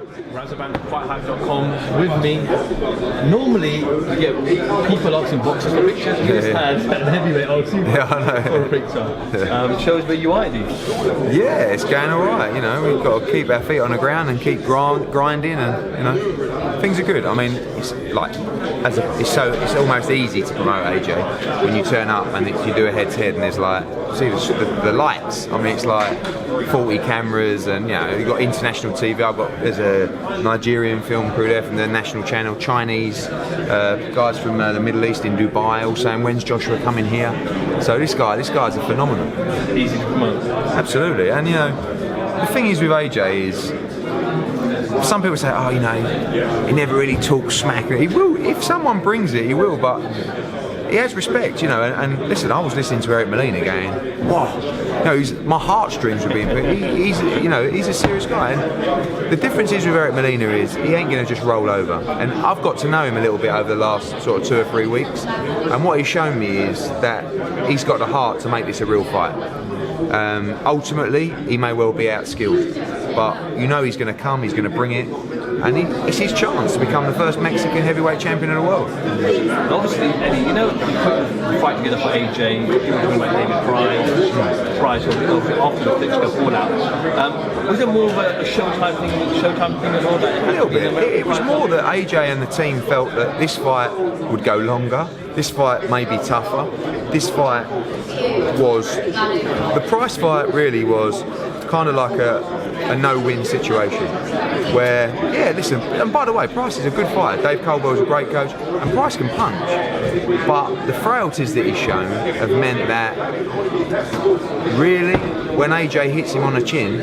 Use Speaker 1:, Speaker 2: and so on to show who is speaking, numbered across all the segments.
Speaker 1: Razaban, FightHype.com with me. Normally, you get people asking boxers for pictures. You just had the heavyweight asking for a picture. It shows where you are, dude.
Speaker 2: Yeah, it's going all right. You know, we've got to keep our feet on the ground and keep grinding, and you know, things are good. I mean, it's like it's almost easy to promote AJ when you turn up and you do a head-to-head and there's like see the lights. I mean, it's like 40 cameras, and you know, you've got international TV. There's a Nigerian film crew there from the national channel, Chinese guys from the Middle East in Dubai all saying, when's Joshua coming here? So this guy's a phenomenon.
Speaker 1: Easy to promote.
Speaker 2: Absolutely. And you know, the thing is with AJ is, some people say, oh, you know, he never really talks smack. He will, if someone brings it, he will, but he has respect, you know. And listen, I was listening to Eric Molina going, wow, you know, my heartstrings were being. He's a serious guy. And the difference is with Eric Molina is he ain't going to just roll over. And I've got to know him a little bit over the last sort of 2 or 3 weeks. And what he's shown me is that he's got the heart to make this a real fight. Ultimately, he may well be outskilled, but you know he's going to come, he's going to bring it, and it's his chance to become the first Mexican heavyweight champion of the world.
Speaker 1: Obviously, Eddie, you know, you put the fight together for AJ, people talking about David Price, or after the Klitschko fallout. Was it more of a Showtime thing as well?
Speaker 2: A little bit. It was more that AJ and the team felt that this fight would go longer, this fight may be tougher, this fight was, the Price fight really was kind of like a no-win situation where, yeah, listen, and by the way, Price is a good fighter. Dave Coldwell's a great coach, and Price can punch, but the frailties that he's shown have meant that really, when AJ hits him on the chin,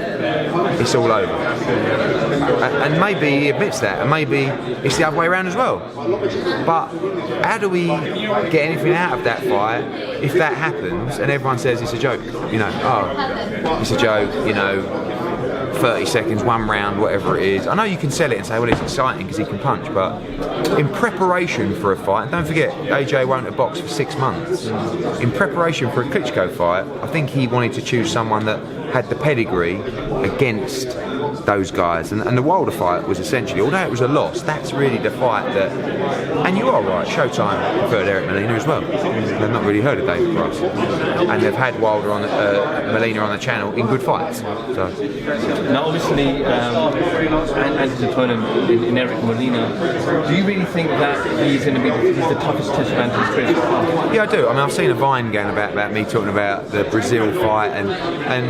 Speaker 2: it's all over. And maybe he admits that, and maybe it's the other way around as well. But how do we get anything out of that fight if that happens and everyone says it's a joke? You know, oh, it's a joke, you know, 30 seconds, 1 round, whatever it is. I know you can sell it and say, well, it's exciting because he can punch, but in preparation for a fight, and don't forget, AJ won't have boxed for 6 months. In preparation for a Klitschko fight, I think he wanted to choose someone that had the pedigree against those guys, and the Wilder fight was essentially, although it was a loss, that's really the fight that, and you are right, Showtime preferred Eric Molina as well. They've not really heard of David Price, and they've had Wilder on Molina on the channel in good fights. So.
Speaker 1: Now, obviously, Andy's opponent in Eric Molina, do you really think that he's going to be the toughest test man to his career?
Speaker 2: Yeah, I do. I mean, I've seen a Vine going about me talking about the Brazil fight, and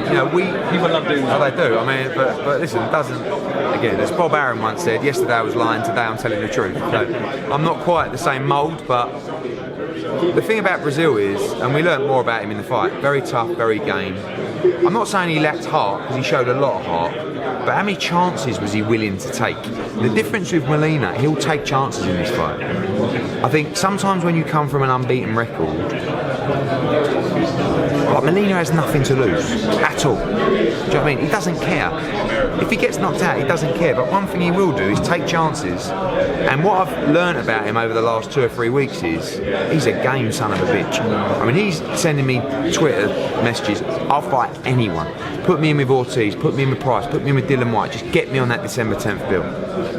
Speaker 2: you know,
Speaker 1: people love doing that.
Speaker 2: Oh, they do. I mean, but listen, it doesn't. Again, as Bob Aaron once said, yesterday I was lying, today I'm telling the truth. So I'm not quite the same mould, but the thing about Brazil is, and we learnt more about him in the fight, very tough, very game. I'm not saying he lacked heart, because he showed a lot of heart, but how many chances was he willing to take? The difference with Molina, he'll take chances in this fight. I think sometimes when you come from an unbeaten record, like Molina has nothing to lose at all. Do you know what I mean? He doesn't care. If he gets knocked out, he doesn't care. But one thing he will do is take chances. And what I've learnt about him over the last 2 or 3 weeks is he's a game son of a bitch. I mean, he's sending me Twitter messages. I'll fight anyone. Put me in with Ortiz, put me in with Price, put me in with Dylan White. Just get me on that December 10th bill.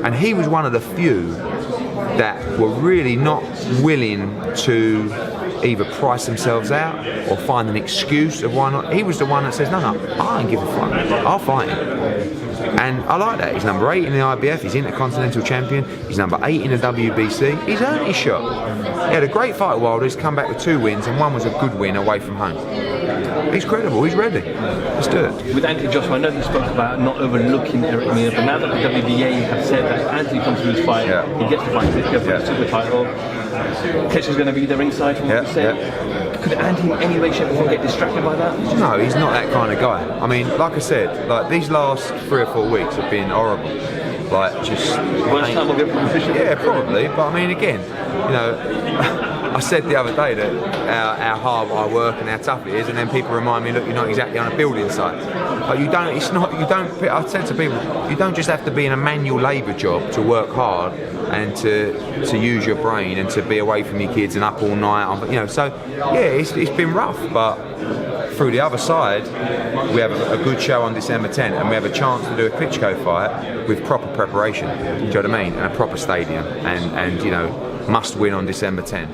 Speaker 2: And he was one of the few that were really not willing to either price themselves out or find an excuse of why not. He was the one that says, no, I don't give a fuck, I'll fight him. And I like that. He's number 8 in the IBF, he's Intercontinental Champion, he's number 8 in the WBC, he's earned his shot. He had a great fight with Wilder, he's come back with 2 wins, and one was a good win away from home. He's credible, he's ready. Let's do it.
Speaker 1: With Anthony Joshua, I know you spoke about not overlooking Eric Molina, but now that the WBA have said that Anthony comes to his fight, he gets to fight Klitschko for the super title. Klitschko's going to be the ringside from what you said. Could Andy in any way, shape or form get distracted by that?
Speaker 2: No, he's not that kind of guy. I mean, like I said, like these last 3 or 4 weeks have been horrible. Like just
Speaker 1: worst time of your competition?
Speaker 2: Yeah, probably. But I mean, again, you know, I said the other day that how hard I work and how tough it is, and then people remind me, look, you're not exactly on a building site. But you don't. It's not. You don't. I said to people, you don't just have to be in a manual labour job to work hard and to use your brain and to be away from your kids and up all night. You know, so yeah, it's been rough, but through the other side, we have a good show on December 10th, and we have a chance to do a Klitschko fight with proper preparation. Do you know what I mean? And a proper stadium, and you know, must win on December 10th,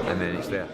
Speaker 2: and then it's there.